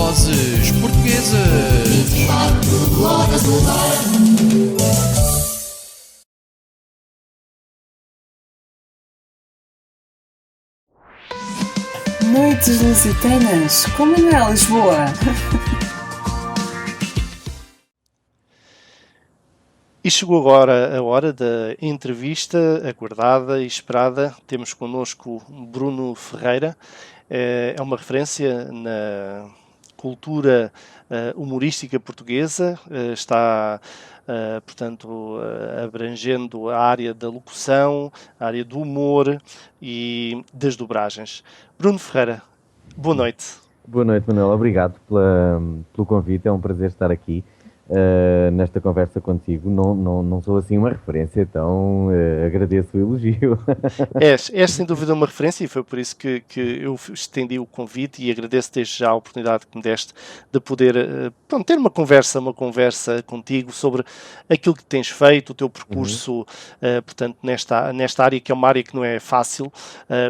Vozes Portuguesas. 24 horas no ar. Noites Lusitanas com Manuel Lisboa. E chegou agora a hora da entrevista aguardada e esperada. Temos connosco Bruno Ferreira. É uma referência na cultura humorística portuguesa. Está, portanto, abrangendo a área da locução, a área do humor e das dobragens. Bruno Ferreira, boa noite. Boa noite, Manuel. Obrigado pelo convite. É um prazer estar aqui nesta conversa contigo. Não sou assim uma referência, então agradeço o elogio. És sem dúvida uma referência e foi por isso que eu estendi o convite e agradeço desde já a oportunidade que me deste de poder ter uma conversa contigo sobre aquilo que tens feito, o teu percurso, portanto, nesta área que é uma área que não é fácil,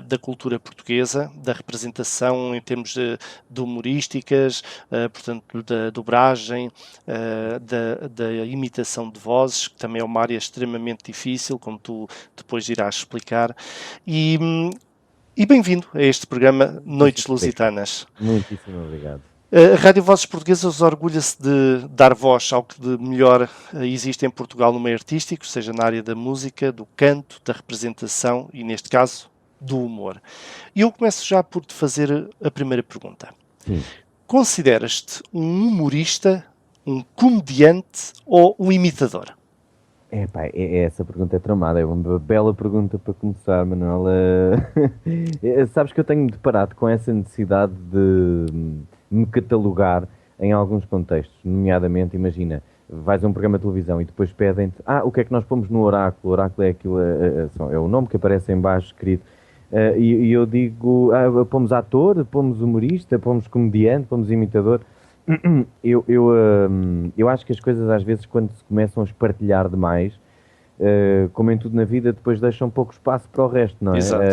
da cultura portuguesa, da representação em termos de humorísticas, portanto, da dobragem, da imitação de vozes, que também é uma área extremamente difícil, como tu depois irás explicar. E bem-vindo a este programa Noites Lusitanas. Muitíssimo obrigado. A Rádio Vozes Portuguesas orgulha-se de dar voz ao que de melhor existe em Portugal no meio artístico, seja na área da música, do canto, da representação e, neste caso, do humor. E eu começo já por te fazer a primeira pergunta. Sim. Consideras-te um humorista, um comediante ou um imitador? Essa pergunta é tramada, é uma bela pergunta para começar, Manuel. Sabes que eu tenho-me deparado com essa necessidade de me catalogar em alguns contextos, nomeadamente, imagina, vais a um programa de televisão e depois pedem-te, o que é que nós pomos no oráculo? O oráculo é aquilo, é o nome que aparece em baixo escrito, e eu digo, pomos ator, pomos humorista, pomos comediante, pomos imitador. Eu acho que as coisas às vezes quando se começam a espartilhar demais, como em tudo na vida, depois deixam pouco espaço para o resto, não é? Exato.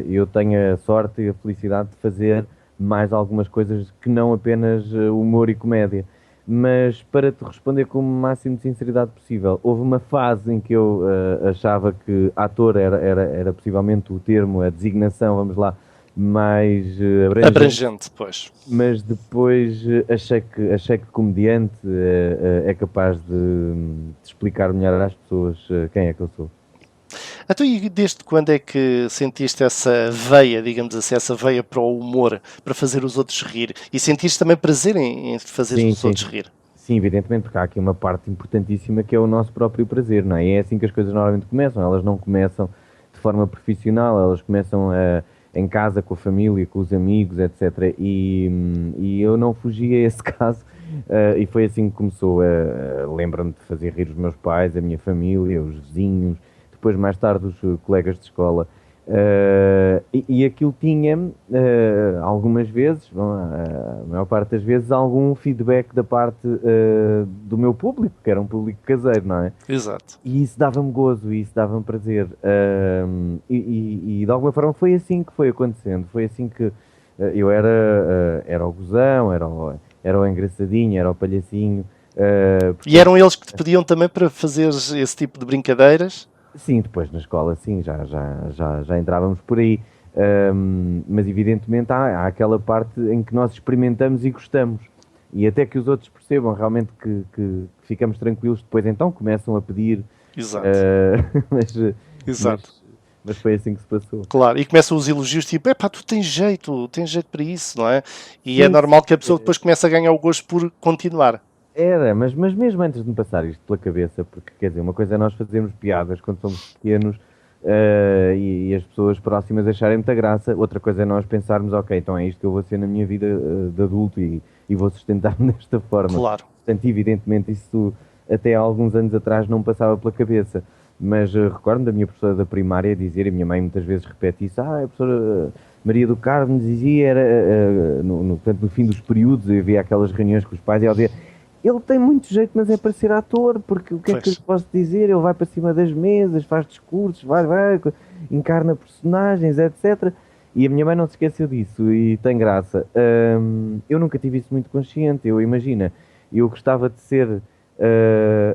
Eu tenho a sorte e a felicidade de fazer mais algumas coisas que não apenas humor e comédia. Mas para te responder com o máximo de sinceridade possível, houve uma fase em que eu achava que ator era possivelmente o termo, a designação, vamos lá, mais Abrangente, pois. mas depois achei que comediante é capaz de explicar melhor às pessoas quem é que eu sou. Então, e desde quando é que sentiste essa veia, digamos assim, essa veia para o humor, para fazer os outros rir? E sentiste também prazer em fazer os outros rir? Sim, evidentemente, porque há aqui uma parte importantíssima que é o nosso próprio prazer, não é? E é assim que as coisas normalmente começam. Elas não começam de forma profissional, elas começam em casa, com a família, com os amigos, etc. E eu não fugi a esse caso, e foi assim que começou. Lembro-me de fazer rir os meus pais, a minha família, os vizinhos, depois mais tarde os colegas de escola. E aquilo tinha, algumas vezes, a maior parte das vezes, algum feedback da parte do meu público, que era um público caseiro, não é? Exato. E isso dava-me gozo, e isso dava-me prazer. E de alguma forma foi assim que foi acontecendo. Foi assim que eu era o gozão, era o engraçadinho, era o palhacinho. E eram eles que te pediam também para fazer esse tipo de brincadeiras? Sim, depois na escola, sim, já entrávamos por aí. Mas evidentemente há aquela parte em que nós experimentamos e gostamos. E até que os outros percebam realmente que ficamos tranquilos, depois então começam a pedir. Exato. Exato. Mas foi assim que se passou. Claro, e começam os elogios tipo, tu tens jeito para isso, não é? E Sim, é normal que a pessoa depois comece a ganhar o gosto por continuar. Mas mesmo antes de me passar isto pela cabeça, porque quer dizer, uma coisa é nós fazermos piadas quando somos pequenos e as pessoas próximas acharem muita graça, outra coisa é nós pensarmos, ok, então é isto que eu vou ser na minha vida de adulto e vou sustentar-me desta forma. Claro. Portanto, evidentemente isso até há alguns anos atrás não me passava pela cabeça, mas recordo-me da minha professora da primária dizer, e a minha mãe muitas vezes repete isso, a professora Maria do Carmo dizia, portanto, no fim dos períodos, eu havia aquelas reuniões com os pais e ela dizia, ele tem muito jeito, mas é para ser ator, porque o que é que eu posso dizer? Ele vai para cima das mesas, faz discursos, vai, encarna personagens, etc. E a minha mãe não se esqueceu disso e tem graça. Eu nunca tive isso muito consciente. Eu gostava de ser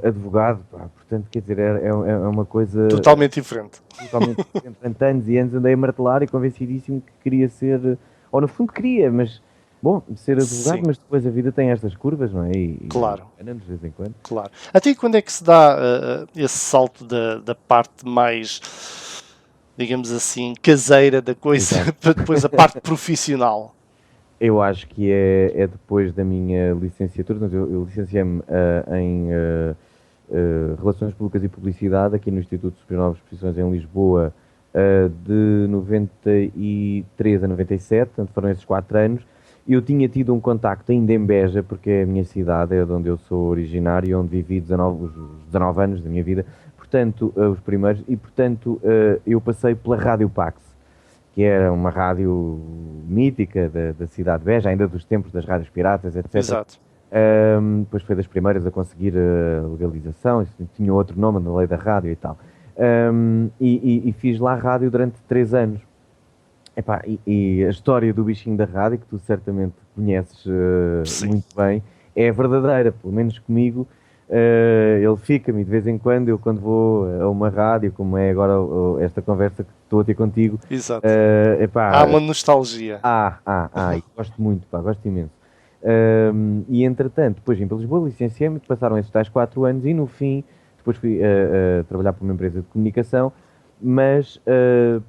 advogado, pá, portanto, quer dizer, é uma coisa Totalmente diferente. totalmente diferente. Durante anos e anos andei a martelar e convencidíssimo que queria ser, ou no fundo queria, mas bom, ser advogado, Sim, mas depois a vida tem estas curvas, não é? claro. Andamos de vez em quando. Claro. Até quando é que se dá esse salto da parte mais, digamos assim, caseira da coisa Exato. para depois a parte profissional? Eu acho que é depois da minha licenciatura, mas eu licenciei-me em Relações Públicas e Publicidade aqui no Instituto Superior de Novas Profissões em Lisboa de 93 a 97, portanto foram esses 4 anos. Eu tinha tido um contacto ainda em Beja, porque é a minha cidade, é de onde eu sou originário, onde vivi os 19 anos da minha vida, portanto, os primeiros, e portanto eu passei pela Rádio Pax, que era uma rádio mítica da cidade de Beja, ainda dos tempos das rádios piratas, etc. Exato. Depois foi das primeiras a conseguir a legalização, isso tinha outro nome na lei da rádio e tal. E fiz lá rádio durante 3 anos. Epá, e a história do bichinho da rádio, que tu certamente conheces Sim. muito bem, é verdadeira, pelo menos comigo. Ele fica-me de vez em quando, eu quando vou a uma rádio, como é agora esta conversa que estou a ter contigo, Exato. epá, Há uma nostalgia. e gosto muito, pá, gosto imenso. E entretanto, depois vim para Lisboa, licenciei-me, passaram esses tais 4 anos e no fim, depois fui trabalhar para uma empresa de comunicação, mas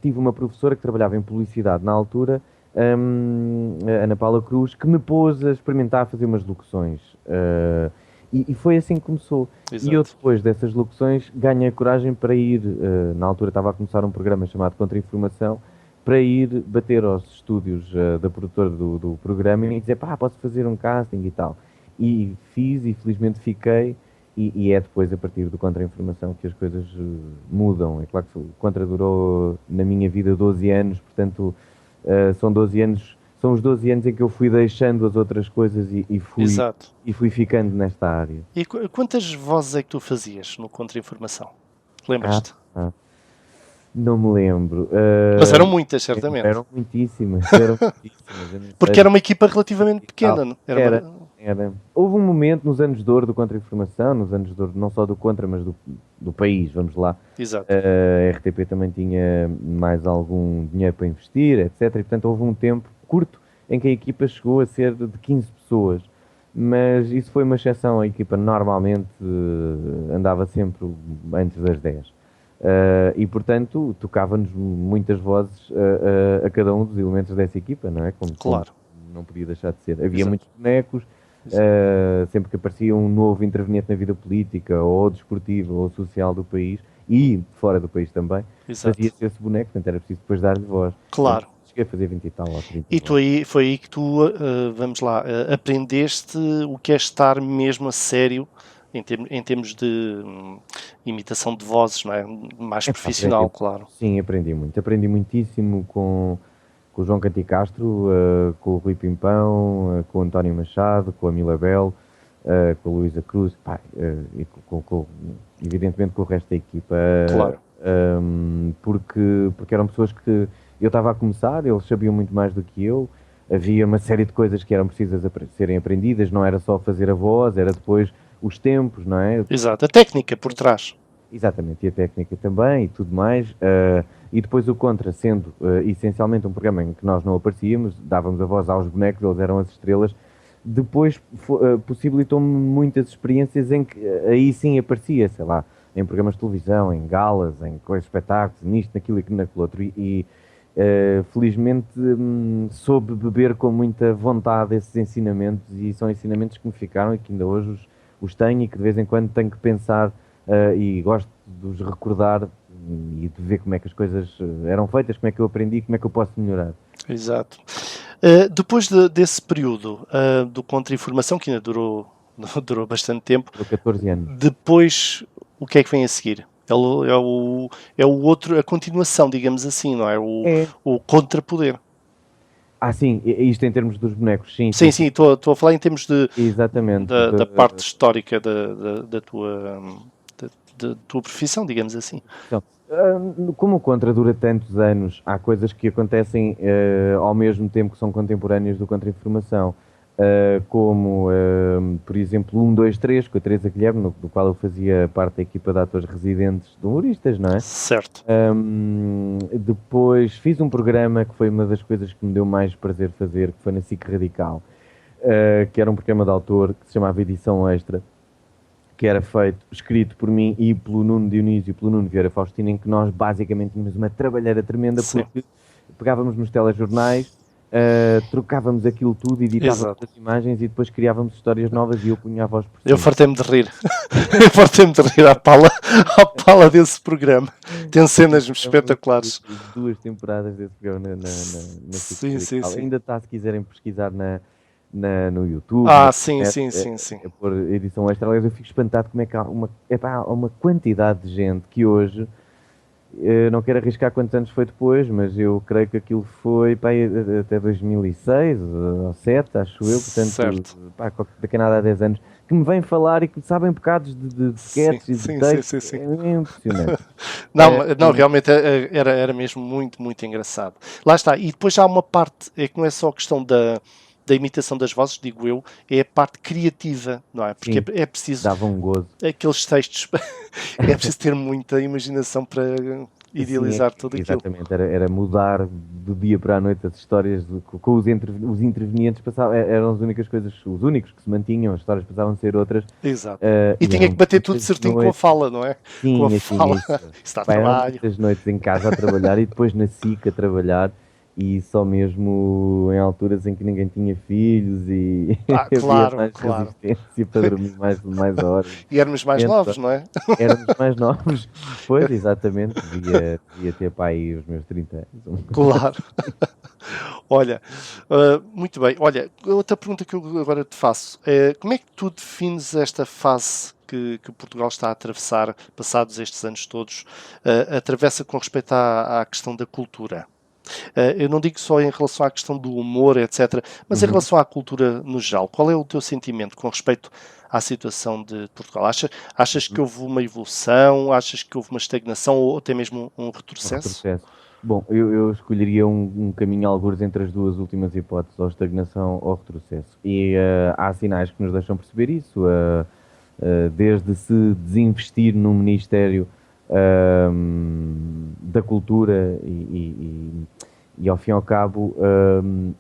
tive uma professora que trabalhava em publicidade na altura, a Ana Paula Cruz, que me pôs a experimentar fazer umas locuções. E foi assim que começou. Exato. E eu depois dessas locuções ganhei a coragem para ir, na altura estava a começar um programa chamado Contra-Informação, para ir bater aos estúdios da produtora do programa e dizer, pá, posso fazer um casting e tal. E fiz e felizmente fiquei, e é depois, a partir do Contra-Informação, que as coisas mudam. É claro que o Contra durou na minha vida 12 anos, portanto são 12 anos, são os 12 anos em que eu fui deixando as outras coisas Exato. e fui ficando nesta área. E quantas vozes é que tu fazias no Contra-Informação? Lembras-te? Não me lembro. Mas eram muitas, certamente. Eram muitíssimas. Porque era uma equipa relativamente pequena. Não? Era. Houve um momento nos anos de ouro do Contra-Informação, nos anos de ouro não só do Contra, mas do país, vamos lá. Exato. A RTP também tinha mais algum dinheiro para investir, etc. E, portanto, houve um tempo curto em que a equipa chegou a ser de 15 pessoas. Mas isso foi uma exceção. A equipa normalmente andava sempre antes das 10. E portanto tocava-nos muitas vozes a cada um dos elementos dessa equipa, não é? Como não podia deixar de ser. Havia Exato. muitos bonecos, sempre que aparecia um novo interveniente na vida política ou desportiva ou social do país e fora do país também, fazia-se esse boneco, portanto era preciso depois dar-lhe voz. Claro. Então, cheguei a fazer 20 e tal ou 30. E tu foi aí que tu, vamos lá, aprendeste o que é estar mesmo a sério em termos de imitação de vozes, não é? Mais profissional, claro. Sim, aprendi muito. Aprendi muitíssimo com o João Canticastro, com o Rui Pimpão, com o António Machado, com a Milabel, com a Luísa Cruz, e evidentemente com o resto da equipa. Claro. Porque eram pessoas que eu estava a começar, eles sabiam muito mais do que eu. Havia uma série de coisas que eram precisas serem aprendidas, não era só fazer a voz, era depois os tempos, não é? Exato, a técnica por trás. Exatamente, e a técnica também e tudo mais. E depois o Contra, sendo essencialmente um programa em que nós não aparecíamos, dávamos a voz aos bonecos, eles eram as estrelas. Depois possibilitou-me muitas experiências em que aí sim aparecia, sei lá, em programas de televisão, em galas, em coisas, espetáculos, nisto, naquilo e naquilo outro. Felizmente soube beber com muita vontade esses ensinamentos e são ensinamentos que me ficaram e que ainda hoje os tenho e que de vez em quando tenho que pensar e gosto de os recordar e de ver como é que as coisas eram feitas, como é que eu aprendi, como é que eu posso melhorar. Exato. Depois desse período do Contra-Informação, que ainda durou bastante tempo, Durou 14 anos. Depois, o que é que vem a seguir? É o outro, a continuação, digamos assim, não é? O contrapoder. Sim, isto em termos dos bonecos, sim. Sim, estou a falar em termos Exatamente. da parte histórica da tua de tua profissão, digamos assim. Então, como o Contra dura tantos anos, há coisas que acontecem ao mesmo tempo que são contemporâneas do Contra-Informação, como, por exemplo, 1, 2, 3, com a Teresa Guilherme, do qual eu fazia parte da equipa de atores residentes de humoristas, não é? Certo. Depois fiz um programa que foi uma das coisas que me deu mais prazer fazer, que foi na SIC Radical, que era um programa de autor que se chamava Edição Extra, que era escrito por mim e pelo Nuno Dionísio e pelo Nuno Vieira Faustino, em que nós basicamente tínhamos uma trabalheira tremenda, porque pegávamos nos telejornais, trocávamos aquilo tudo, editávamos as imagens e depois criávamos histórias novas e eu punha a voz por cima. Eu fartei-me de rir. Eu fartei-me de rir à pala desse programa. Tem cenas espetaculares. 2 temporadas desse programa na sim. Ainda está, se quiserem pesquisar no YouTube. Sim. Por edição extra. Aliás, eu fico espantado como é que há uma quantidade de gente que hoje, não quero arriscar quantos anos foi depois, mas eu creio que aquilo foi até 2006 ou 2007, acho eu, portanto, daqui a nada há 10 anos, que me vêm falar e que sabem bocados de sketches e de textos. Sim. É impressionante. Não, realmente era mesmo muito, muito engraçado. Lá está, e depois já há uma parte, que não é só a questão da imitação das vozes, digo eu, é a parte criativa, não é? Porque é preciso... Dava um gozo. Aqueles textos, é preciso ter muita imaginação para idealizar tudo aquilo. Exatamente, era mudar do dia para a noite as histórias, com os intervenientes eram as únicas coisas, os únicos que se mantinham, as histórias passavam a ser outras. Exato. E tinha que bater tudo certinho com a fala, não é? Sim, com a fala. Isso está a trabalho. Muitas noites em casa a trabalhar e depois na SIC a trabalhar. E só mesmo em alturas em que ninguém tinha filhos e claro. resistência para dormir mais horas. E éramos mais novos, não é? Éramos mais novos, pois, exatamente. Devia ter para aí os meus 30 anos. Claro. Olha, muito bem. Olha, outra pergunta que eu agora te faço é: como é que tu defines esta fase que Portugal está a atravessar, passados estes anos todos, atravessa com respeito à questão da cultura? Eu não digo só em relação à questão do humor, etc., mas em relação à cultura no geral. Qual é o teu sentimento com respeito à situação de Portugal? Achas que houve uma evolução? Achas que houve uma estagnação ou até mesmo um retrocesso? Bom, eu escolheria um caminho algures entre as duas últimas hipóteses, ou estagnação ou retrocesso. E há sinais que nos deixam perceber isso, desde se desinvestir num Ministério da Cultura e ao fim e ao cabo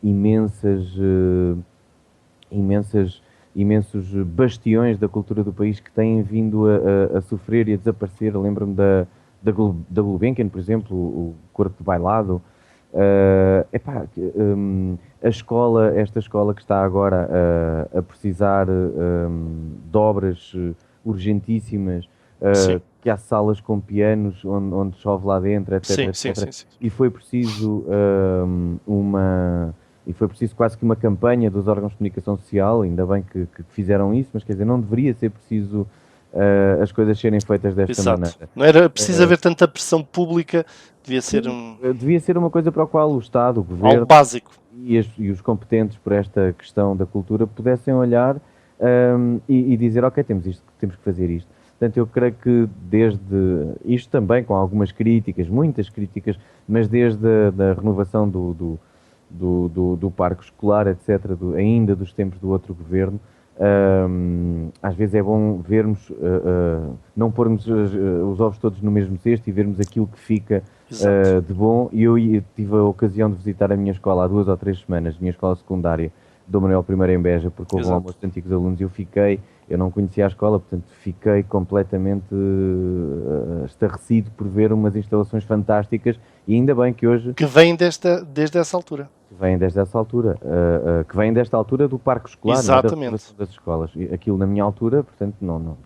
imensos bastiões da cultura do país que têm vindo a sofrer e a desaparecer. Lembro-me da Gulbenkian, por exemplo, o Corpo de Bailado. Esta escola que está agora a precisar de obras urgentíssimas, que há salas com pianos onde chove lá dentro, etc. Sim. E foi preciso quase que uma campanha dos órgãos de comunicação social, ainda bem que fizeram isso, mas quer dizer, não deveria ser preciso as coisas serem feitas desta maneira. Não era preciso haver tanta pressão pública, devia ser uma coisa para a qual o Estado, o Governo, algo básico. E os competentes por esta questão da cultura pudessem olhar e dizer, ok, temos que fazer isto. Portanto, eu creio que desde isto também, com algumas críticas, muitas críticas, mas desde a renovação do parque escolar, etc., ainda dos tempos do outro governo, às vezes é bom vermos, não pormos os ovos todos no mesmo cesto e vermos aquilo que fica de bom. E eu tive a ocasião de visitar a minha escola há 2 ou 3 semanas, a minha escola secundária, Dom Manuel I em Beja, porque houve um almoço de antigos alunos e eu não conhecia a escola, portanto fiquei completamente estarrecido por ver umas instalações fantásticas e ainda bem que hoje... Que vêm desde essa altura. Que vêm desta altura do parque escolar, exatamente, das escolas. Aquilo na minha altura, portanto, não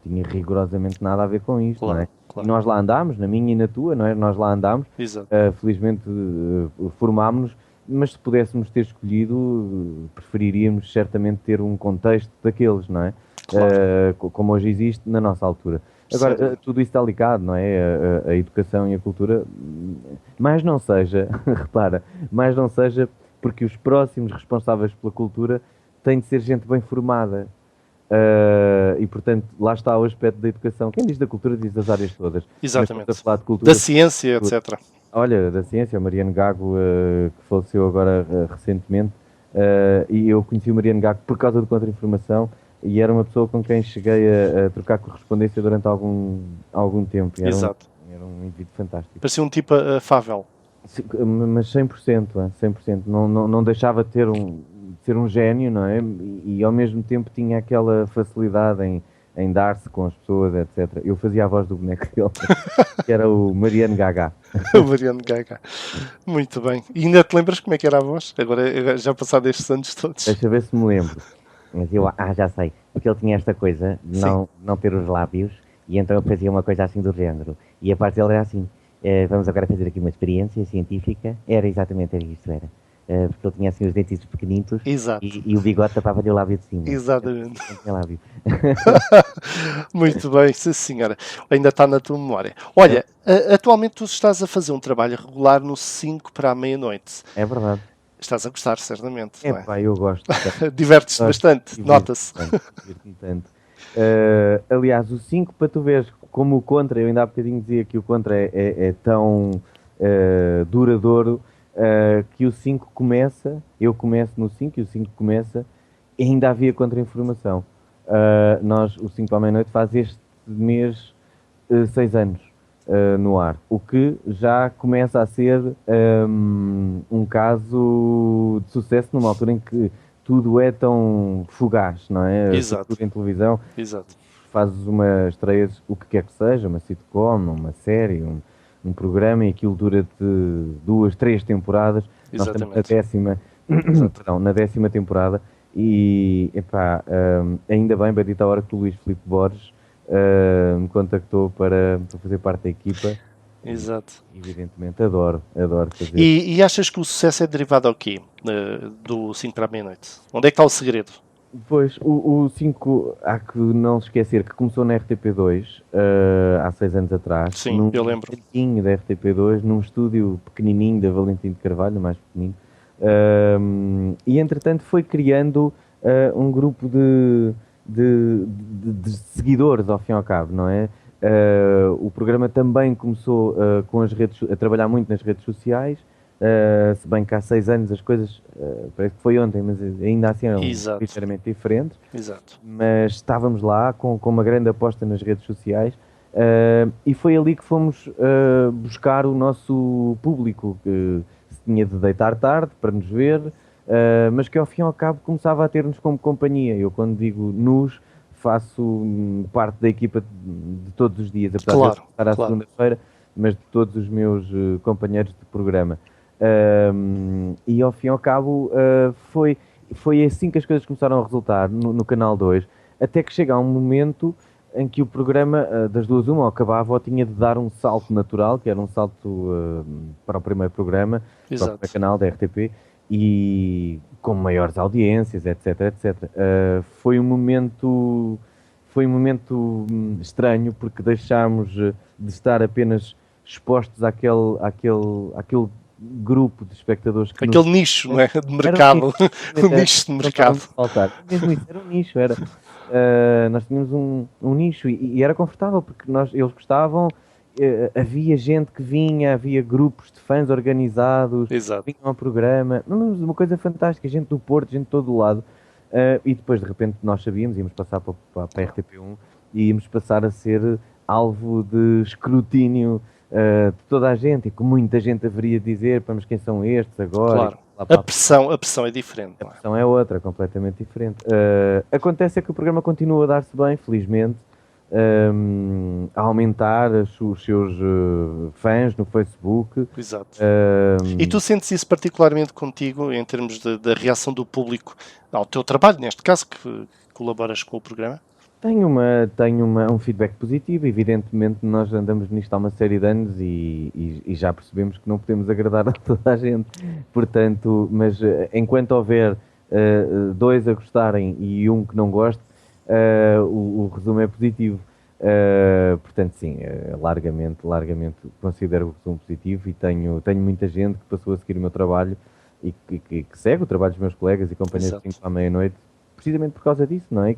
tinha rigorosamente nada a ver com isto, claro, não é? Claro. E nós lá andámos, na minha e na tua, não é? Nós lá andámos, felizmente formámos-nos, mas se pudéssemos ter escolhido, preferiríamos certamente ter um contexto daqueles, não é? Claro. Como hoje existe na nossa altura. Agora, tudo isso está ligado, não é? A educação e a cultura, mas não seja, repara, mas não seja porque os próximos responsáveis pela cultura têm de ser gente bem formada. E portanto, lá está o aspecto da educação. Quem diz da cultura diz das áreas todas. Exatamente. Mas, a falar de cultura, Da ciência, etc. olha, da ciência, o Mariano Gago, que faleceu agora recentemente, e eu conheci o Mariano Gago por causa do Contra-Informação, e era uma pessoa com quem cheguei a trocar correspondência durante algum tempo. Exato. Era um indivíduo fantástico. Parecia um tipo afável. Mas 100%, 100%. Não deixava de ser um gênio, não é? E ao mesmo tempo tinha aquela facilidade em dar-se com as pessoas, etc. Eu fazia a voz do boneco dele, que era o Mariano Gaga. O Mariano Gaga. Muito bem. E ainda te lembras como é que era a voz? Agora já passados estes anos todos. Deixa ver se me lembro. Mas eu, já sei. Porque ele tinha esta coisa de não ter os lábios, e então eu fazia uma coisa assim do género. E a parte dele era assim: vamos agora fazer aqui uma experiência científica. Era isto, era. Porque ele tinha assim os dentes pequenitos. Exato. E o bigode tapava-lhe o lábio de cima. Exatamente. Não tinha lábio. Muito bem, sim senhora. Ainda está na tua memória. Olha, atualmente tu estás a fazer um trabalho regular no 5 para a meia-noite. É verdade. Estás a gostar, certamente. Não é? Pá, eu gosto. Divertes-te bastante, nota-se. Divirto-me tanto. Aliás, o 5, para tu veres como o Contra, eu ainda há bocadinho dizia que o Contra é tão duradouro, que o 5 começa, eu começo no 5 e o 5 começa, e ainda havia Contra-Informação. O 5 para a meia-noite faz este mês 6 anos no ar, o que já começa a ser um caso de sucesso numa altura em que tudo é tão fugaz, não é? Exato. Tudo em televisão. Exato. Fazes uma estreia, o que quer que seja, uma sitcom, uma série, um programa, e aquilo dura de 2, 3 temporadas. Exatamente. Nós estamos na 10ª temporada, e ainda bem, bendita a hora que o Luís Filipe Borges me contactou para fazer parte da equipa. Exato. Evidentemente, adoro fazer. E achas que o sucesso é derivado ao quê? Do 5 para a meia-noite? Onde é que está o segredo? Pois, o 5, há que não se esquecer que começou na RTP2 há 6 anos atrás. Sim, eu lembro. Num da RTP2, num estúdio pequenininho da Valentim de Carvalho, mais pequenino. E entretanto foi criando um grupo de seguidores, ao fim e ao cabo, não é? O programa também começou a trabalhar muito nas redes sociais, se bem que há 6 anos as coisas, parece que foi ontem, mas ainda assim eram ligeiramente diferentes. Exato. Mas estávamos lá com uma grande aposta nas redes sociais, e foi ali que fomos buscar o nosso público, que se tinha de deitar tarde para nos ver, mas que ao fim e ao cabo começava a ter-nos como companhia. Eu, quando digo nos, faço parte da equipa de todos os dias, apesar de estar à segunda-feira, mas de todos os meus companheiros de programa. E ao fim e ao cabo foi assim que as coisas começaram a resultar no Canal 2, até que chega a um momento em que o programa, das duas uma, acabava ou tinha de dar um salto natural, que era um salto para o primeiro programa, para o canal da RTP, e com maiores audiências, etc, etc. Foi um momento estranho, porque deixámos de estar apenas expostos àquele grupo de espectadores que aquele nicho, não é? De mercado. Um nicho de mercado. Mesmo isso, era um nicho, era. Nós tínhamos um nicho, e era confortável, porque eles gostavam. Havia gente que vinha, havia grupos de fãs organizados. Exato. Vinham ao programa, uma coisa fantástica, gente do Porto, gente de todo o lado. E depois, de repente, nós sabíamos, íamos passar para a RTP1 e íamos passar a ser alvo de escrutínio de toda a gente, e que muita gente haveria de dizer, mas quem são estes agora? Claro. A pressão é diferente. A pressão é outra, completamente diferente. Acontece é que o programa continua a dar-se bem, felizmente, a aumentar os seus fãs no Facebook. Exato. E tu sentes isso particularmente contigo, em termos da reação do público ao teu trabalho, neste caso, que colaboras com o programa? Tenho um feedback positivo. Evidentemente, nós andamos nisto há uma série de anos e já percebemos que não podemos agradar a toda a gente. Portanto, mas enquanto houver 2 a gostarem e 1 que não goste, o resumo é positivo. Portanto, sim, largamente considero o resumo positivo, e tenho muita gente que passou a seguir o meu trabalho e que segue o trabalho dos meus colegas e companheiros de 5 à meia-noite. precisamente por causa disso, não é?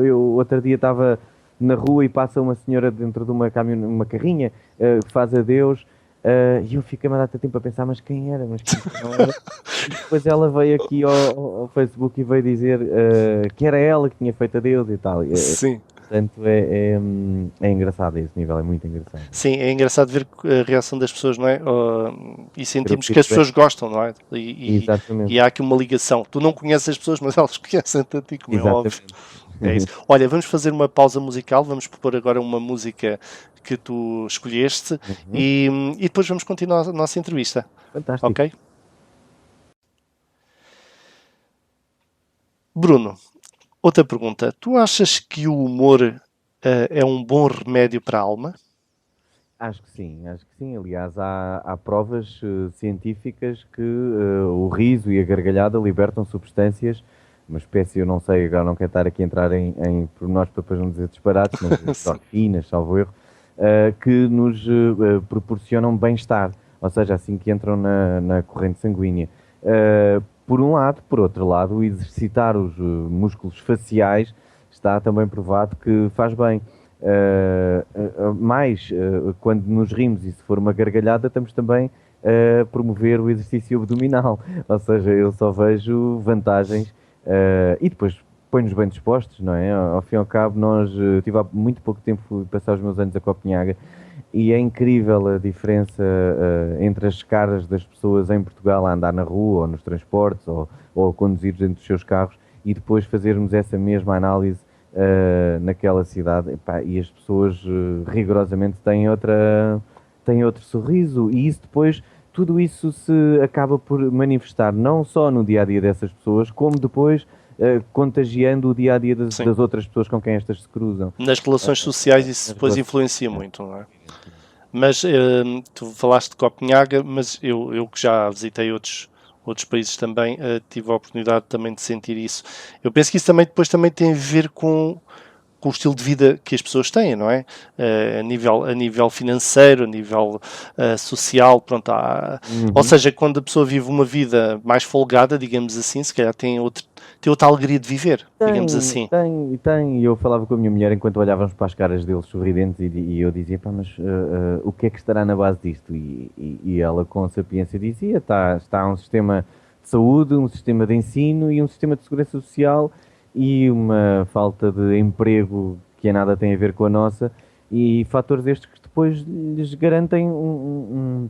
Eu outro dia estava na rua e passa uma senhora dentro de uma carrinha, faz adeus, e eu fiquei-me a dar tempo a pensar, mas quem era? Mas quem não era? E depois ela veio aqui ao Facebook e veio dizer que era ela que tinha feito adeus e tal. Sim. Portanto, é engraçado a esse nível, é muito engraçado. Sim, é engraçado ver a reação das pessoas, não é? E sentimos que as feedback. pessoas gostam, não é? Exatamente. E há aqui uma ligação. Tu não conheces as pessoas, mas elas conhecem-te a ti, como é óbvio. É isso. Olha, vamos fazer uma pausa musical, vamos propor agora uma música que tu escolheste e depois vamos continuar a nossa entrevista. Fantástico. Ok? Bruno, outra pergunta. Tu achas que o humor é um bom remédio para a alma? Acho que sim. Aliás, há provas científicas que o riso e a gargalhada libertam substâncias, uma espécie, eu não sei, agora não quero estar aqui a entrar em pormenores para depois não dizer disparates, mas endorfinas, salvo erro, que nos proporcionam bem-estar, ou seja, assim que entram na corrente sanguínea. Por um lado, por outro lado, exercitar os músculos faciais está também provado que faz bem. Quando nos rimos e se for uma gargalhada, estamos também a promover o exercício abdominal, ou seja, eu só vejo vantagens e depois põe-nos bem dispostos, não é? Ao fim e ao cabo, eu tive há muito pouco tempo, fui passar os meus anos a Copenhaga e é incrível a diferença entre as caras das pessoas em Portugal a andar na rua ou nos transportes ou a conduzir dentro dos seus carros e depois fazermos essa mesma análise naquela cidade. Epá, e as pessoas rigorosamente têm outro sorriso e isso depois, tudo isso se acaba por manifestar não só no dia-a-dia dessas pessoas, como depois contagiando o dia-a-dia das outras pessoas com quem estas se cruzam. Nas relações sociais isso depois influencia muito, não é? Mas tu falaste de Copenhaga, mas eu que já visitei outros países também, tive a oportunidade também de sentir isso. Eu penso que isso depois também tem a ver com o estilo de vida que as pessoas têm, não é? A nível financeiro, a nível social, pronto. Ou seja, quando a pessoa vive uma vida mais folgada, digamos assim, se calhar tem outra alegria de viver, digamos assim. Tem. E eu falava com a minha mulher enquanto olhávamos para as caras deles sorridentes e eu dizia, pá, mas o que é que estará na base disto? E ela com sapiência dizia, está um sistema de saúde, um sistema de ensino e um sistema de segurança social e uma falta de emprego que a nada tem a ver com a nossa e fatores estes que depois lhes garantem um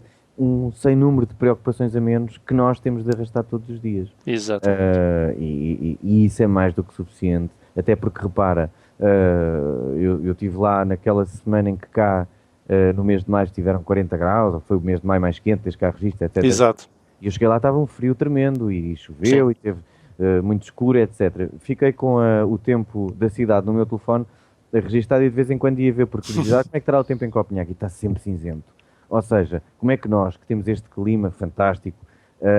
sem número de preocupações a menos que nós temos de arrastar todos os dias. Exato. E isso é mais do que suficiente, até porque repara, eu estive lá naquela semana em que cá no mês de maio tiveram 40 graus, ou foi o mês de maio mais quente, desde que há registro, etc. Exato. E eu cheguei lá, estava um frio tremendo e choveu. Sim. E teve muito escuro, etc. Fiquei com o tempo da cidade no meu telefone registado e de vez em quando ia ver por curiosidade como é que estará o tempo em Copenhague e está sempre cinzento. Ou seja, como é que nós, que temos este clima fantástico,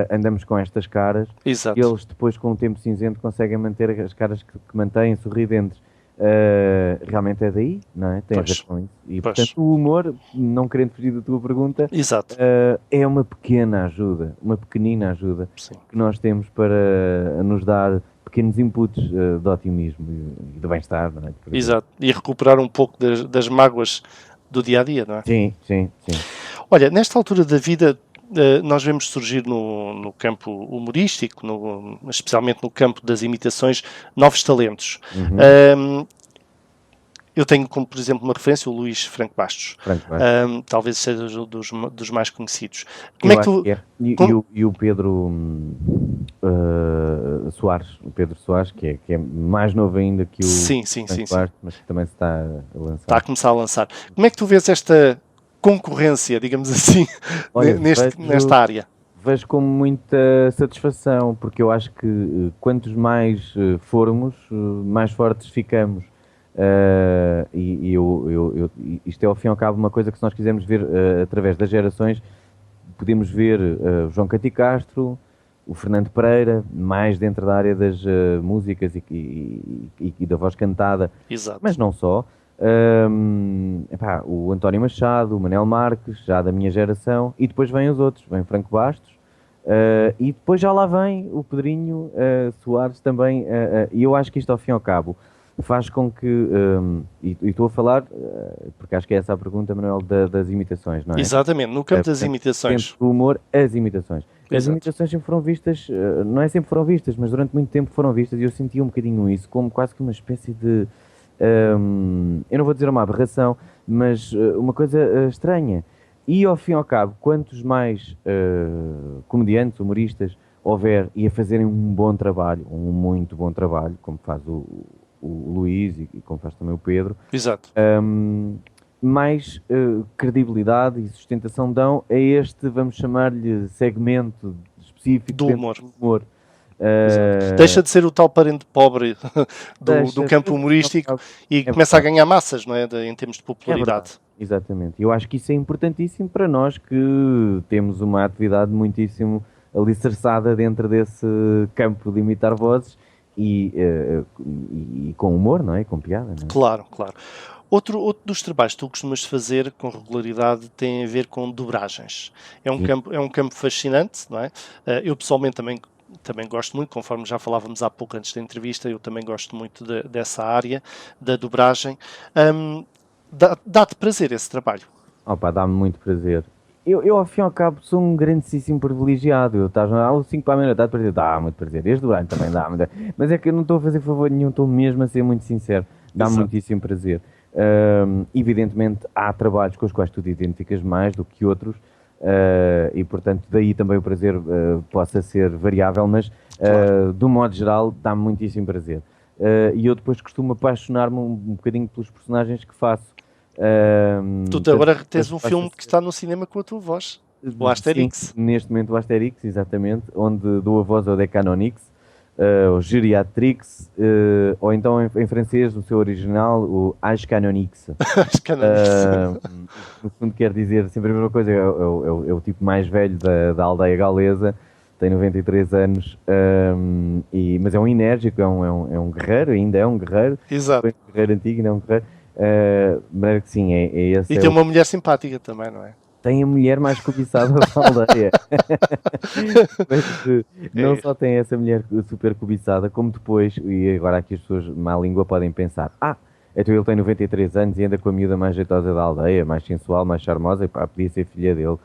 andamos com estas caras. Exato. E eles depois com o tempo cinzento conseguem manter as caras que mantêm sorridentes. Realmente é daí, não é? Tem a ver com isso. E portanto o humor, não querendo fugir da tua pergunta, exato, é uma pequena ajuda, uma pequenina ajuda. Sim. Que nós temos para nos dar pequenos inputs de otimismo e de bem-estar, não é? Exato, e recuperar um pouco das mágoas do dia-a-dia, não é? Sim. Olha, nesta altura da vida nós vemos surgir no campo humorístico, especialmente no campo das imitações, novos talentos. Eu tenho como, por exemplo, uma referência o Luís Franco Bastos. Talvez seja dos mais conhecidos. Como é que tu... E o Pedro Soares, que é mais novo ainda que o Franco Bastos, mas que também se está a lançar. Está a começar a lançar. Como é que tu vês esta concorrência, digamos assim, olha, nesta área? Vejo com muita satisfação, porque eu acho que quantos mais formos, mais fortes ficamos. Isto é ao fim e ao cabo uma coisa que se nós quisermos ver através das gerações, podemos ver o João Caticastro, o Fernando Pereira, mais dentro da área das músicas e da voz cantada. Exato. Mas não só. O António Machado, o Manel Marques, já da minha geração, e depois vêm os outros, vem Franco Bastos, E depois já lá vem o Pedrinho Soares também, e eu acho que isto ao fim e ao cabo faz com que, e estou a falar, porque acho que é essa a pergunta, Manuel, das imitações, não é? Exatamente, no campo das Portanto, imitações. dentro do humor, as imitações. As Exato. imitações sempre foram vistas, não é sempre foram vistas, mas durante muito tempo foram vistas, e eu sentia um bocadinho isso, como quase que uma espécie de, eu não vou dizer uma aberração, mas uma coisa estranha. E ao fim e ao cabo, quantos mais comediantes, humoristas houver e a fazerem um bom trabalho, um muito bom trabalho, como faz o Luís e como faz também o Pedro, Exato. mais credibilidade e sustentação dão a este, vamos chamar-lhe, segmento específico Do dentro humor. do humor. Deixa de ser o tal parente pobre Deixa- do campo humorístico e É começa a verdade. ganhar massas, não é? Em termos de É popularidade. verdade, exatamente. Eu acho que isso é importantíssimo para nós que temos uma atividade muitíssimo alicerçada dentro desse campo de imitar vozes e com humor, não é? Com piada, não é? Claro, claro. Outro dos trabalhos que tu costumas fazer com regularidade tem a ver com dobragens. Sim. É um campo fascinante, não é? Eu pessoalmente também gosto muito, conforme já falávamos há pouco antes da entrevista, eu também gosto muito dessa área da dobragem. Dá-te prazer esse trabalho? Opa, dá-me muito prazer. Eu, ao fim e ao cabo, sou um grandíssimo privilegiado. Eu estás às 5 para a meia-noite, dá-te prazer. Dá muito prazer. Este Durante também dá. Mas é que eu não estou a fazer favor nenhum, estou mesmo a ser muito sincero. Dá-me Exato. muitíssimo prazer. Evidentemente, há trabalhos com os quais tu te identificas mais do que outros. E, portanto, daí também o prazer possa ser variável. Mas, Claro. do modo geral, dá-me muitíssimo prazer. E eu depois costumo apaixonar-me um bocadinho pelos personagens que faço. Tu agora tens um Passa- filme que está no cinema com a tua voz. O Asterix. Sim, neste momento o Asterix, exatamente, onde dou a voz ao Decanonix, o Geriatrix, ou então em francês, o seu original, o Ascanonix. Acho que é isso. No fundo quer dizer sempre a mesma coisa, é o tipo mais velho da aldeia gaulesa, tem 93 anos, mas é um enérgico, é um guerreiro, ainda é um guerreiro, Exato. foi um guerreiro antigo, ainda é um guerreiro. De maneira que sim, é esse. E tem uma mulher simpática também, não é? Tem a mulher mais cobiçada da aldeia. Mas não só tem essa mulher super cobiçada, como depois, e agora aqui as pessoas má língua podem pensar, então ele tem 93 anos e anda com a miúda mais jeitosa da aldeia, mais sensual, mais charmosa, e pá, podia ser filha dele.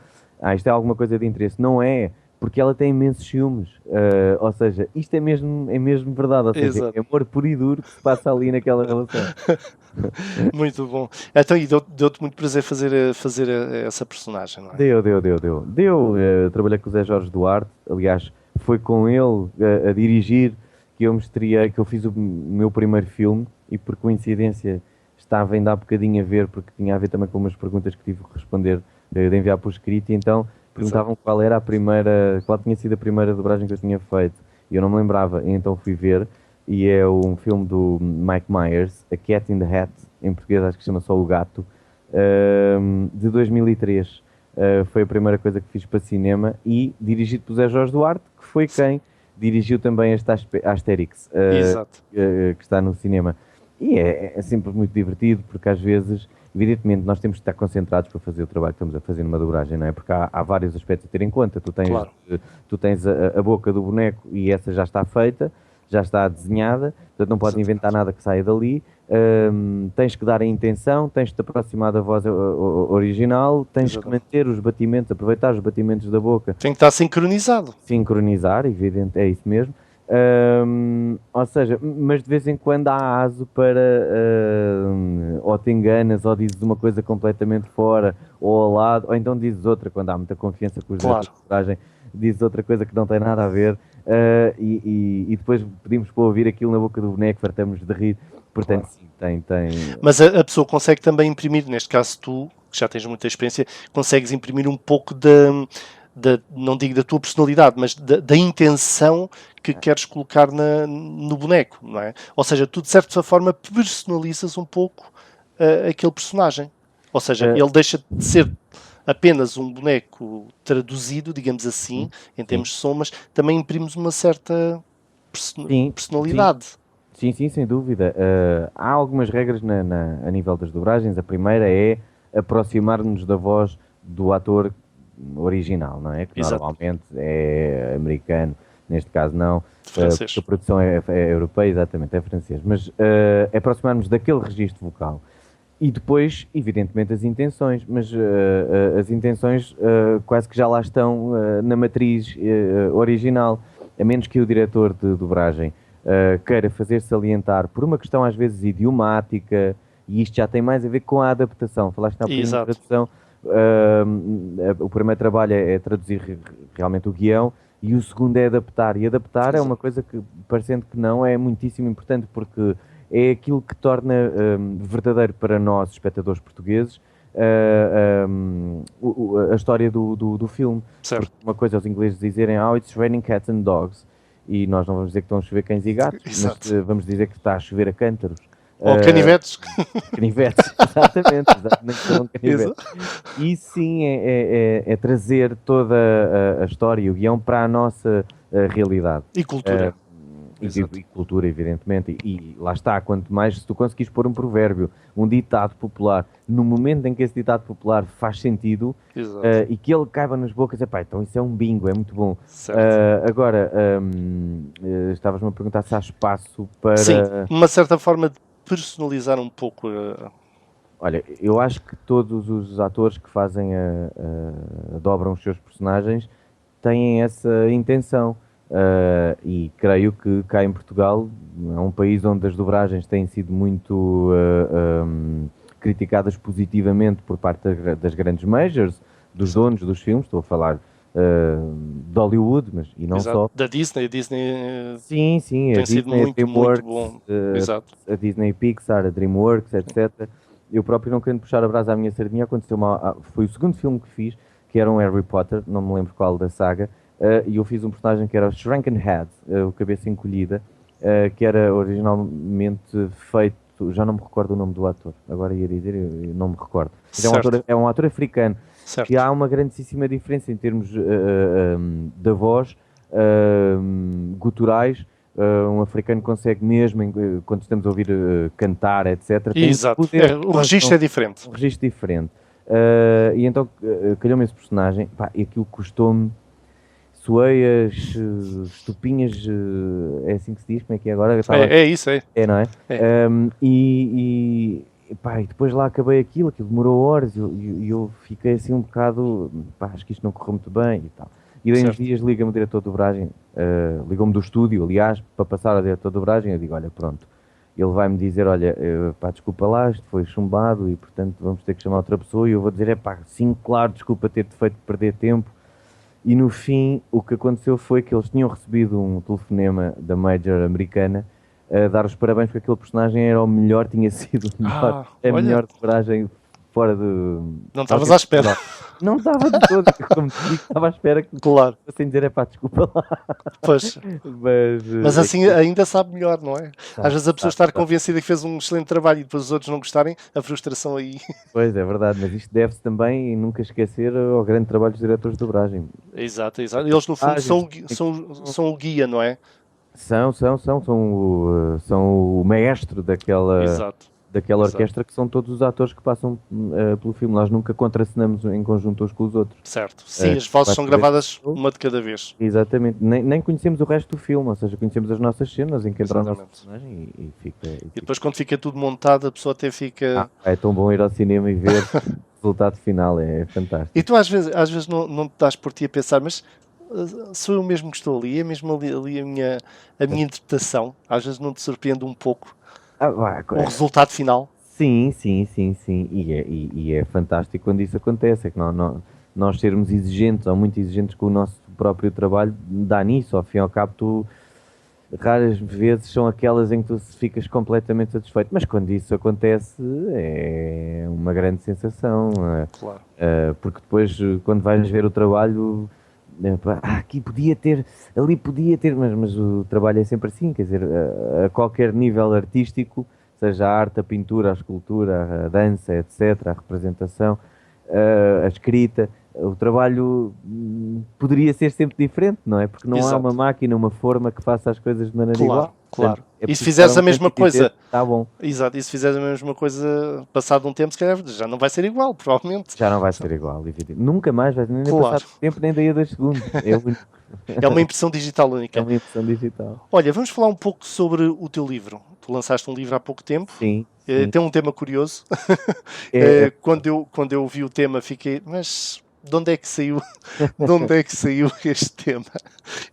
Isto é alguma coisa de interesse. Não é, porque ela tem imensos ciúmes. Ou seja, isto é mesmo verdade. Ou seja, Exato. é amor puro e duro que se passa ali naquela relação. Muito bom. Então, e deu-te muito prazer fazer essa personagem, não é? Deu. Trabalhei com o Zé Jorge Duarte, aliás, foi com ele a dirigir que eu fiz o meu primeiro filme e por coincidência estava ainda há bocadinho a ver, porque tinha a ver também com umas perguntas que tive que responder, de enviar por escrito, e então perguntavam qual tinha sido a primeira dobragem que eu tinha feito, e eu não me lembrava, e então fui ver, e é um filme do Mike Myers, A Cat in the Hat, em português acho que se chama só O Gato, de 2003. Foi a primeira coisa que fiz para cinema e dirigido por Zé Jorge Duarte, que foi quem dirigiu também este Asterix, Exato. que está no cinema. E é sempre muito divertido, porque às vezes, evidentemente, nós temos que estar concentrados para fazer o trabalho que estamos a fazer numa dobragem, não é? Porque há vários aspectos a ter em conta. Claro. Tu tens a boca do boneco e essa já está feita, já está desenhada, portanto não podes inventar nada que saia dali. Tens que dar a intenção, tens de te aproximar da voz original, tens que manter os batimentos, aproveitar os batimentos da boca, Tem que estar sincronizado. sincronizar, evidente, é isso mesmo. Ou seja, mas de vez em quando há aso para ou te enganas ou dizes uma coisa completamente fora ou ao lado, ou então dizes outra quando há muita confiança com os Claro. diretores de coragem, dizes outra coisa que não tem nada a ver, e depois pedimos para ouvir aquilo na boca do boneco, fartamos de rir. Portanto, sim, tem. Mas a pessoa consegue também imprimir, neste caso tu, que já tens muita experiência, consegues imprimir um pouco não digo da tua personalidade, mas da intenção que queres colocar no boneco, não é? Ou seja, tu de certa forma personalizas um pouco aquele personagem. Ou seja, ele deixa de ser apenas um boneco traduzido, digamos assim, em termos de som, mas também imprimes uma certa personalidade. Sim, sem dúvida. Há algumas regras a nível das dobragens. A primeira é aproximar-nos da voz do ator original, não é? Que Exato. normalmente é americano, neste caso não. Francês. Porque a produção é europeia, exatamente, é francês. Mas é aproximarmos daquele registro vocal. E depois, evidentemente, as intenções, mas as intenções quase que já lá estão na matriz original, a menos que o diretor de dobragem queira fazer salientar por uma questão às vezes idiomática, e isto já tem mais a ver com a adaptação. Falaste na primeira tradução, o primeiro trabalho é traduzir realmente o guião, e o segundo é adaptar, e adaptar é uma coisa que, parecendo que não, é muitíssimo importante, porque é aquilo que torna verdadeiro para nós, espectadores portugueses, a história do filme. Certo. Porque uma coisa é os ingleses dizerem it's raining cats and dogs, e nós não vamos dizer que estão a chover cães e gatos, mas vamos dizer que está a chover a cântaros. Ou canivetes. Canivetes, exatamente são canivetes. E sim, é trazer toda a história e o guião para a nossa realidade. E cultura. E cultura, evidentemente, e lá está, quanto mais se tu conseguires pôr um provérbio, um ditado popular, no momento em que esse ditado popular faz sentido e que ele caiba nas bocas, então isso é um bingo, é muito bom. Agora, estavas-me a perguntar se há espaço para... Sim, uma certa forma de personalizar um pouco. Olha, eu acho que todos os atores que fazem dobram os seus personagens têm essa intenção. E creio que cá em Portugal é um país onde as dobragens têm sido muito criticadas positivamente por parte das grandes majors, dos donos dos filmes. Estou a falar de Hollywood, mas e não só. Da Disney, a Disney sim, tem a sido Disney, muito, muito bom. A Disney Pixar, a DreamWorks, etc. Eu próprio, não querendo puxar a brasa à minha sardinha, aconteceu foi o segundo filme que fiz, que era um Harry Potter, não me lembro qual da saga, e eu fiz um personagem que era o Shrunken Head, o cabeça encolhida, que era originalmente feito, já não me recordo o nome do ator, agora ia dizer, eu não me recordo. Mas é um ator africano. Certo. E há uma grandíssima diferença em termos da voz, guturais. Um africano consegue mesmo, quando estamos a ouvir cantar, etc. Exato, o registro é diferente. Um registro diferente. E então calhou-me esse personagem, e aquilo custou-me, suei as estupinhas, é assim que se diz, como é que é agora? É isso, é. É, não é? E depois lá acabei aquilo demorou horas e eu fiquei assim um bocado, acho que isto não correu muito bem e tal. E daí uns dias liga-me o diretor de dobragem, ligou-me do estúdio, aliás, para passar ao diretor de dobragem, eu digo, olha, pronto, ele vai-me dizer, olha, desculpa lá, isto foi chumbado e portanto vamos ter que chamar outra pessoa, e eu vou dizer, sim, claro, desculpa ter-te feito perder tempo. E no fim, o que aconteceu foi que eles tinham recebido um telefonema da Major americana a dar os parabéns porque aquele personagem era o melhor, tinha sido a melhor dobragem fora de... Não estavas à espera. Não estava de todo, como te digo, estava à espera que sem dizer, desculpa lá. Pois. Mas assim ainda sabe melhor, não é? Às vezes a pessoa estar convencida que fez um excelente trabalho e depois os outros não gostarem, a frustração aí... Pois, é verdade, mas isto deve-se também, e nunca esquecer, ao grande trabalho dos diretores de dobragem. Exato. Eles no fundo são o guia, não é? São o maestro daquela orquestra, que são todos os atores que passam pelo filme. Nós nunca contracenamos em conjunto uns com os outros. Certo. Sim, as vozes são gravadas uma de cada vez. Exatamente. Nem conhecemos o resto do filme, ou seja, conhecemos as nossas cenas em que entra o nosso personagem e fica... E depois quando fica tudo montado, a pessoa até fica... é tão bom ir ao cinema e ver o resultado final, é fantástico. E tu às vezes não te dás por ti a pensar, mas... sou eu mesmo que estou ali, é mesmo ali a minha interpretação. Às vezes não te surpreende um pouco o resultado final? Sim. E é fantástico quando isso acontece. É que nós sermos exigentes ou muito exigentes com o nosso próprio trabalho dá nisso. Ao fim e ao cabo, raras vezes são aquelas em que tu ficas completamente satisfeito. Mas quando isso acontece é uma grande sensação. Claro. Porque depois, quando vais ver o trabalho... aqui podia ter, ali podia ter, mas o trabalho é sempre assim, quer dizer, a qualquer nível artístico, seja a arte, a pintura, a escultura, a dança, etc., a representação, a escrita, o trabalho poderia ser sempre diferente, não é? Porque não há Exato. uma máquina, uma forma que faça as coisas de maneira igual. Claro. Portanto, é E se preciso fizeres estar a mesma coisa, está bom. exato, e se fizeres a mesma coisa, passado um tempo, se calhar já não vai ser igual, provavelmente. Já não vai ser igual, evidente. Nunca mais vai nem Claro. passar tempo, nem daí a 2 segundos. É o único. É uma impressão digital É única. uma impressão digital. Olha, vamos falar um pouco sobre o teu livro. Tu lançaste um livro há pouco tempo. Sim. sim. Tem um tema curioso. É- Quando eu vi o tema, fiquei, mas de onde é que saiu? De onde é que saiu este tema?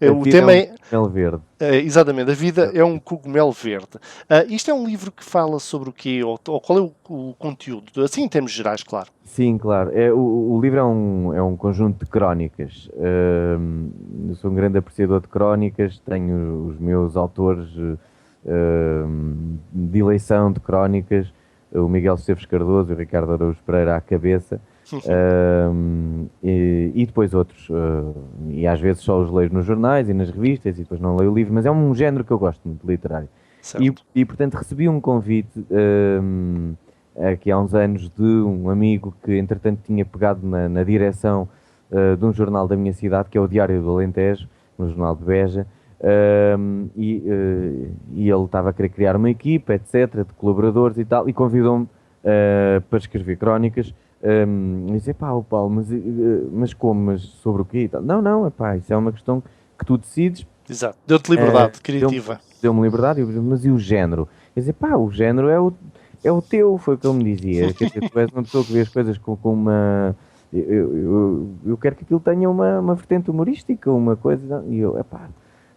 A O vida tema é é, um cogumelo verde. exatamente, a vida é um cogumelo verde. Isto é um livro que fala sobre o quê? Ou qual é o conteúdo? Assim, em termos gerais, claro. Sim, claro. O livro é um conjunto de crónicas. Eu sou um grande apreciador de crónicas, tenho os meus autores de eleição de crónicas, o Miguel Esteves Cardoso e o Ricardo Araújo Pereira à cabeça, e depois outros. E às vezes só os leio nos jornais e nas revistas, e depois não leio o livro, mas é um género que eu gosto muito, literário. Certo. E portanto recebi um convite aqui há uns anos de um amigo que entretanto tinha pegado na direção de um jornal da minha cidade, que é o Diário do Alentejo, no jornal de Beja, e ele estava a querer criar uma equipa, etc., de colaboradores e tal, e convidou-me para escrever crónicas. E disse, pá, Paulo, mas como? Mas sobre o quê? E tal. Não, epá, isso é uma questão que tu decides. Exato. Deu-te liberdade criativa. Deu-me liberdade, mas e o género? Eu disse, pá, o género é o teu, foi o que ele me dizia. Quer dizer, tu és uma pessoa que vê as coisas com uma... Eu quero que aquilo tenha uma vertente humorística, uma coisa... E eu, epá,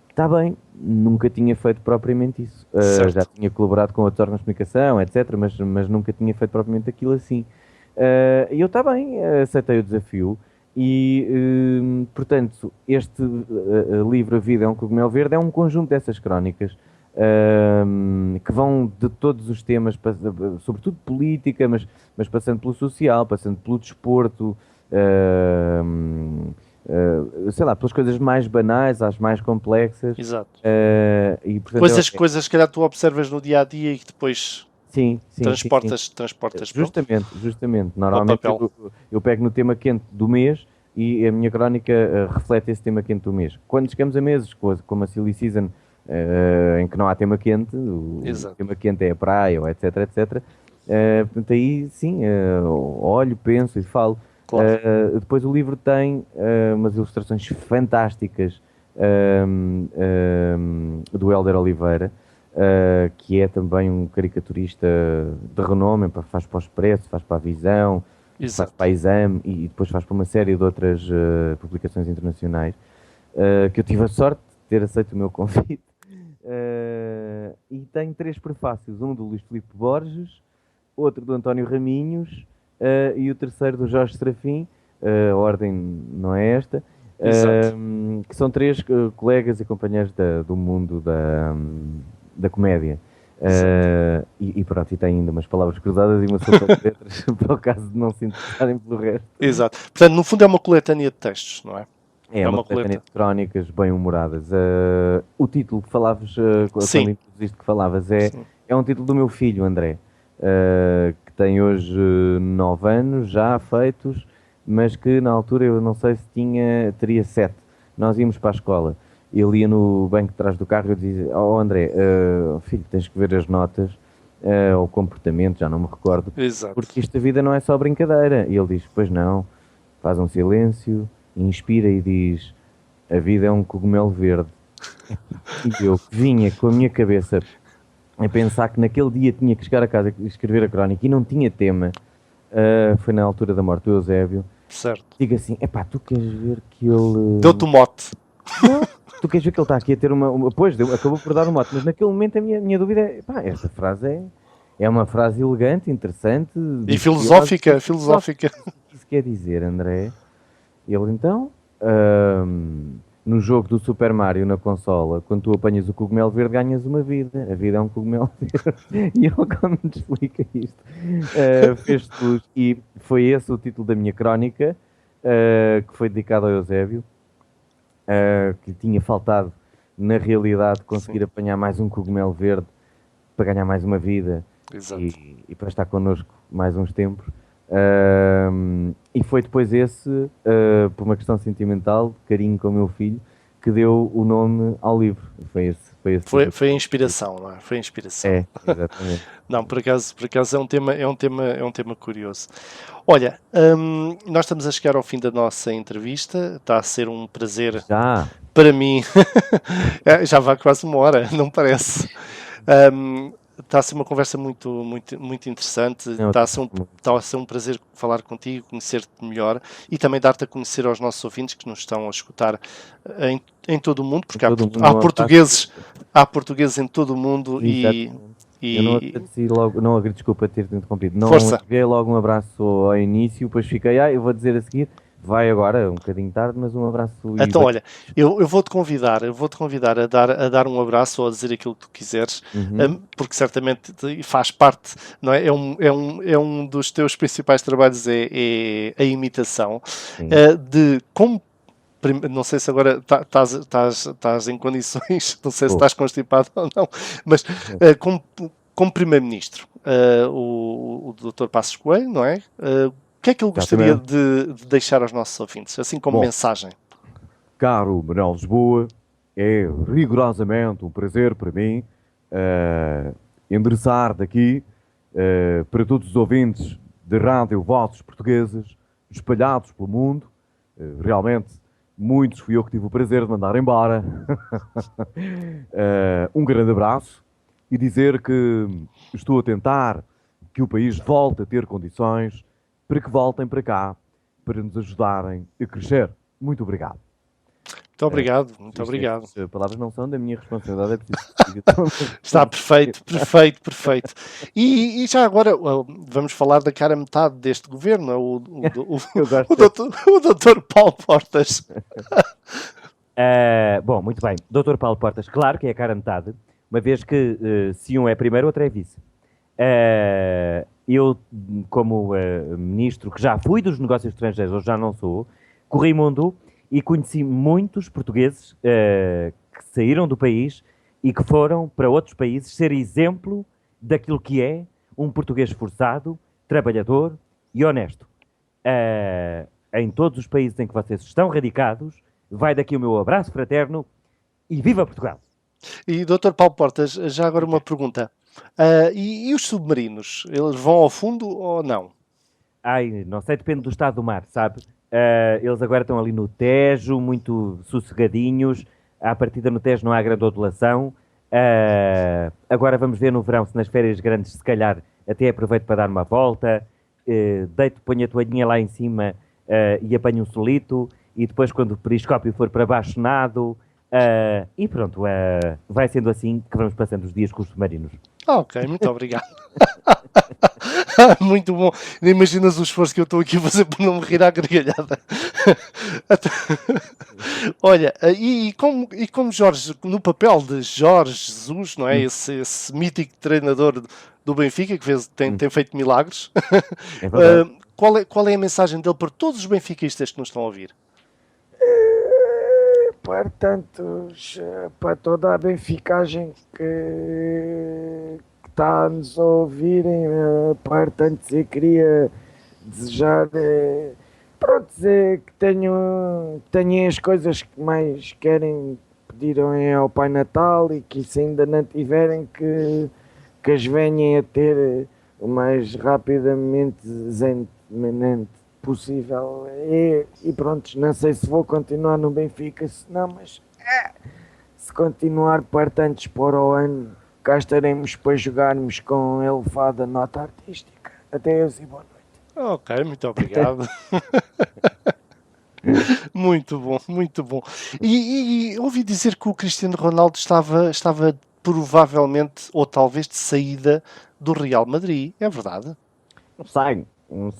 está bem, nunca tinha feito propriamente isso. Já tinha colaborado com outros órgãos de comunicação, etc., mas nunca tinha feito propriamente aquilo assim. E eu, está bem, aceitei o desafio. E, portanto, este livro A Vida é um Cogumelo Verde é um conjunto dessas crónicas que vão de todos os temas, sobretudo política, mas passando pelo social, passando pelo desporto, sei lá, pelas coisas mais banais às mais complexas. Exato. E, portanto, Coisas que calhar tu observas no dia a dia e que depois sim, transportas. Justamente. Normalmente eu pego no tema quente do mês e a minha crónica reflete esse tema quente do mês. Quando chegamos a meses, como a Silly Season, em que não há tema quente, o tema quente é a praia, ou etc. Portanto, aí sim, olho, penso e falo. Claro. Depois o livro tem umas ilustrações fantásticas do Hélder Oliveira, que é também um caricaturista de renome, faz para o Expresso, faz para a Visão, faz para a Exame e depois faz para uma série de outras publicações internacionais, que eu tive a sorte de ter aceito o meu convite. E tem 3 prefácios, um do Luís Filipe Borges, outro do António Raminhos e o terceiro do Jorge Serafim. A ordem não é esta, que são 3 colegas e companheiros do mundo da comédia. E pronto, e tem ainda umas palavras cruzadas e uma sopa de letras para o caso de não se interessarem pelo resto. Exato. Portanto, no fundo é uma coletânea de textos, não é? É uma coletânea de crónicas bem humoradas. O título que falavas, quando introduziste que falavas, é um título do meu filho, André, que tem hoje 9 anos já feitos, mas que na altura eu não sei se teria 7. Nós íamos para a escola. Ele ia no banco de trás do carro e eu dizia, André, filho, tens que ver as notas, ou o comportamento, já não me recordo. Exato. Porque esta vida não é só brincadeira. E ele diz, pois não, faz um silêncio, inspira e diz, a vida é um cogumelo verde. E eu vinha com a minha cabeça a pensar que naquele dia tinha que chegar a casa e escrever a crónica e não tinha tema. Foi na altura da morte do Eusébio. Certo. Diga assim, tu queres ver que ele... Deu-te o mote. Não, tu queres ver que ele está aqui a ter uma... Pois, acabou por dar um mote, mas naquele momento a minha dúvida é, esta frase é uma frase elegante, interessante... E filosófica. O que isso quer dizer, André? E ele então, no jogo do Super Mario na consola, quando tu apanhas o cogumelo verde ganhas uma vida. A vida é um cogumelo verde. E ele quando me explica isto, fez tudo. E foi esse o título da minha crónica, que foi dedicado ao Eusébio, que lhe tinha faltado, na realidade, conseguir apanhar mais um cogumelo verde para ganhar mais uma vida e para estar connosco mais uns tempos. E foi depois esse, por uma questão sentimental, de carinho com o meu filho, que deu o nome ao livro. Foi Foi a inspiração, não é? Foi a inspiração. É, exatamente. Não, por acaso é um tema curioso. Olha, nós estamos a chegar ao fim da nossa entrevista. Está a ser um prazer Já. para mim. Já vai quase uma hora, não parece? Está a ser uma conversa muito, muito, muito interessante. Está a ser um prazer falar contigo, conhecer-te melhor e também dar-te a conhecer aos nossos ouvintes que nos estão a escutar em todo o mundo, porque há portugueses em todo o mundo e eu não agradeci logo, desculpa ter-te interrompido. Não Força. enviei logo um abraço ao início, depois fiquei, eu vou dizer a seguir. Vai agora, um bocadinho tarde, mas um abraço. Então, olha, eu vou-te convidar a dar um abraço ou a dizer aquilo que tu quiseres, porque certamente faz parte, não é? É um dos teus principais trabalhos, é a imitação, de como. Não sei se agora estás em condições, não sei se estás constipado ou não, mas como Primeiro-Ministro, o Dr. Passos Coelho, não é? O que é que ele gostaria de deixar aos nossos ouvintes, assim como mensagem? Caro Manuel Lisboa, é rigorosamente um prazer para mim endereçar daqui para todos os ouvintes de rádio vossos portugueses espalhados pelo mundo. Realmente, muitos fui eu que tive o prazer de mandar embora. Um grande abraço e dizer que estou a tentar que o país volte a ter condições para que voltem para cá, para nos ajudarem a crescer. Muito obrigado. Muito obrigado, muito obrigado. As palavras não são da minha responsabilidade, é preciso. Está perfeito. E já agora vamos falar da cara metade deste governo, o Dr. Paulo Portas. Bom, muito bem. Dr. Paulo Portas, claro que é a cara metade, uma vez que se um é primeiro, outro é vice. Eu, como ministro, que já fui dos negócios estrangeiros, ou já não sou, corri mundo e conheci muitos portugueses que saíram do país e que foram para outros países ser exemplo daquilo que é um português esforçado, trabalhador e honesto. Em todos os países em que vocês estão radicados, vai daqui o meu abraço fraterno e viva Portugal! E Dr. Paulo Portas, já agora uma pergunta. E os submarinos, eles vão ao fundo ou não? Não sei, depende do estado do mar, sabe? Eles agora estão ali no Tejo, muito sossegadinhos. À partida no Tejo não há grande ondulação. Agora vamos ver no verão, se nas férias grandes, se calhar, até aproveito para dar uma volta. Ponho a toalhinha lá em cima e apanho um solito. E depois, quando o periscópio for para baixo, nado. E pronto, vai sendo assim que vamos passando os dias com os submarinos. Ok, muito obrigado. Muito bom. Nem imaginas o esforço que eu estou aqui a fazer por não me rir à gargalhada. Olha, e como Jorge, no papel de Jorge Jesus, não é? Esse mítico treinador do Benfica, que tem feito milagres, É verdade. qual é a mensagem dele para todos os benfiquistas que nos estão a ouvir? Portanto, para toda a benficagem que está a nos ouvirem, portanto, eu queria desejar, dizer que tenham as coisas que mais querem, pediram ao Pai Natal e que se ainda não tiverem, que as venham a ter o mais rapidamente possível. E pronto, não sei se vou continuar no Benfica, se não, mas se continuar, portanto, para o ano, cá estaremos para jogarmos com elevada nota artística. Adeus e boa noite. Ok, muito obrigado. Muito bom, muito bom. E ouvi dizer que o Cristiano Ronaldo estava provavelmente, ou talvez de saída do Real Madrid. É verdade? Não sei. Eu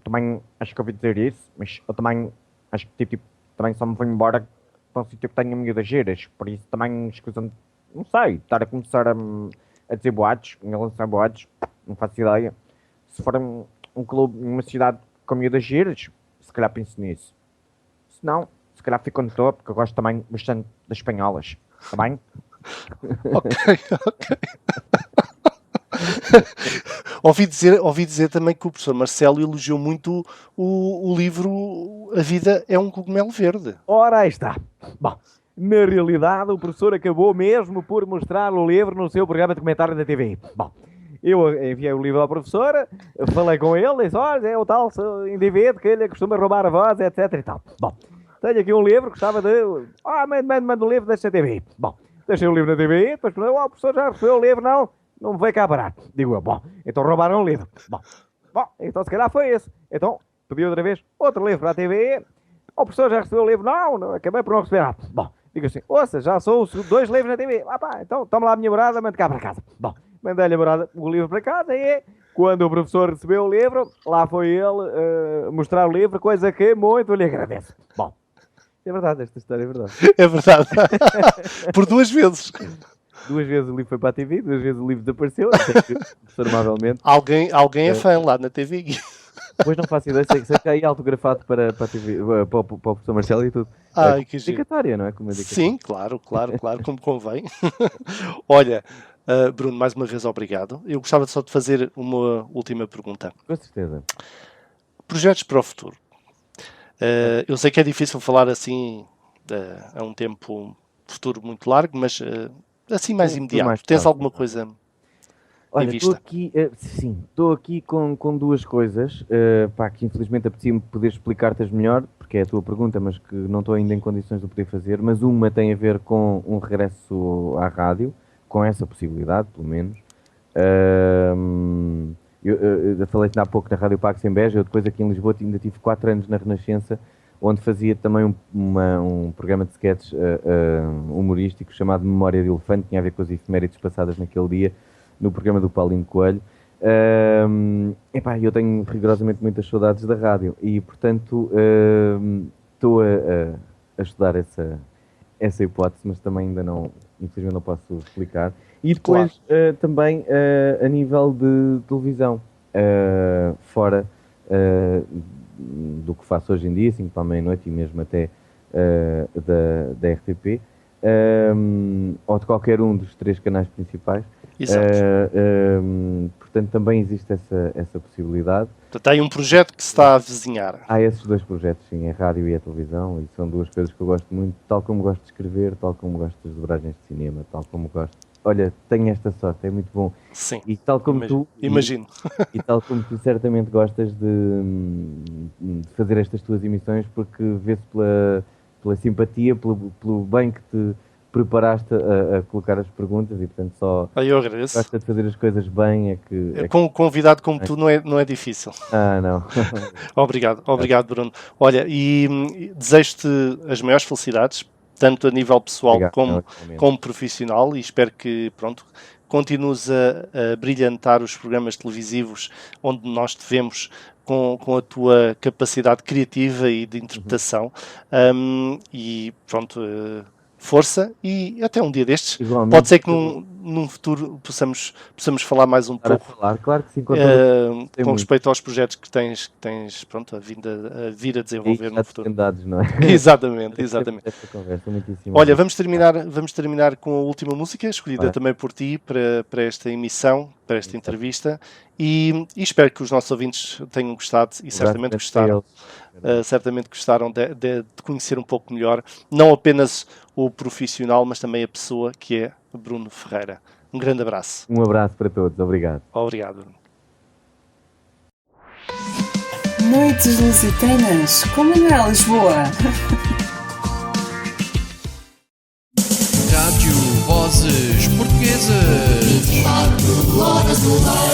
também acho que ouvi dizer isso, mas eu também acho que também só me vou embora para um sítio que tenha miúdas giras. Por isso também escusam, não sei, estar a começar a dizer boatos, a lançar boatos, não faço ideia. Se for um clube, uma cidade com miúdas giras, se calhar penso nisso. Se não, se calhar fico onde estou, porque eu gosto também bastante das espanholas. Está bem? Ok. ouvi dizer também que o professor Marcelo elogiou muito o livro A Vida é um Cogumelo Verde. Ora, aí está. Bom, na realidade, o professor acabou mesmo por mostrar o livro no seu programa de comentário da TV. Bom, eu enviei o livro ao professor, falei com ele, disse, olha, é o tal indivíduo que ele costuma roubar a voz, etc e tal. Bom, tenho aqui um livro, gostava de... manda o livro, deixa na TV. Bom, deixei o livro na TV, depois falei, o professor já recebeu o livro, não me veio cá parar. Digo eu, bom, então roubaram o livro. Bom, então se calhar foi esse. Então, pedi outra vez outro livro para a TV, o professor já recebeu o livro, não, acabei por não receber nada. Bom, digo assim, ouça, já são os 2 livros na TV. Então toma lá a minha morada, mande cá para casa. Bom, mandei-lhe a morada, o livro para casa e quando o professor recebeu o livro, lá foi ele mostrar o livro, coisa que muito lhe agradeço. Bom, é verdade, esta história é verdade. É verdade. Por 2 vezes. 2 vezes o livro foi para a TV, 2 vezes o livro desapareceu, amavelmente. Alguém é fã lá na TV. Pois não faço ideia, sei que aí autografado para a TV, para o professor Marcelo e tudo. Ai, que giro. Dedicatória, não é? Como Sim, claro, como convém. Olha, Bruno, mais uma vez obrigado. Eu gostava só de fazer uma última pergunta. Com certeza. Projetos para o futuro. Eu sei que é difícil falar assim a um tempo futuro muito largo, mas assim mais imediato. Tens alguma coisa em vista? Estou aqui com 2 coisas que infelizmente apetecia-me poder explicar-te melhor, porque é a tua pergunta, mas que não estou ainda em condições de poder fazer, mas uma tem a ver com um regresso à rádio, com essa possibilidade, pelo menos. Eu falei-te há pouco na Rádio Pax em Beja, eu depois aqui em Lisboa ainda tive 4 anos na Renascença, onde fazia também um programa de sketches humorístico chamado Memória de Elefante, que tinha a ver com as efemérides passadas naquele dia, no programa do Paulinho Coelho. Eu tenho rigorosamente muitas saudades da rádio e, portanto, estou a estudar essa hipótese, mas também ainda não, infelizmente não posso explicar. E depois também a nível de televisão, fora do que faço hoje em dia, 5 para a meia-noite e mesmo até da RTP, ou de qualquer um dos 3 canais principais. Exato. Portanto, também existe essa possibilidade. Portanto, há aí um projeto que se está a avizinhar. Há esses 2 projetos, sim, a rádio e a televisão, e são 2 coisas que eu gosto muito, tal como gosto de escrever, tal como gosto das dobragens de cinema, tal como gosto. Olha, tenho esta sorte, é muito bom. Sim. E tal como imagino. E tal como tu certamente gostas de fazer estas tuas emissões, porque vê-se pela simpatia, pelo bem que te preparaste a colocar as perguntas e, portanto, só eu agradeço. gosta de fazer as coisas bem. Com um convidado como tu não é difícil. Não. Obrigado, Bruno. Olha, e desejo-te as maiores felicidades, tanto a nível pessoal como profissional, e espero que, continues a brilhantar os programas televisivos onde nós te vemos com a tua capacidade criativa e de interpretação. Força, e até um dia destes. Igualmente, pode ser que num futuro possamos falar mais um pouco. Claro que sim, com respeito aos projetos que tens a vir a desenvolver no futuro. Não é? Exatamente. Esta conversa, muitíssimo. Olha, vamos terminar com a última música, escolhida também por ti para esta emissão, para esta entrevista, e espero que os nossos ouvintes tenham gostado, e certamente gostaram. Certamente gostaram de conhecer um pouco melhor, não apenas o profissional, mas também a pessoa que é Bruno Ferreira. Um grande abraço. Um abraço para todos. Obrigado. Obrigado, Bruno. Noites Lusitanas com Manuel Lisboa. Rádio Vozes Portuguesas. 24 horas no ar.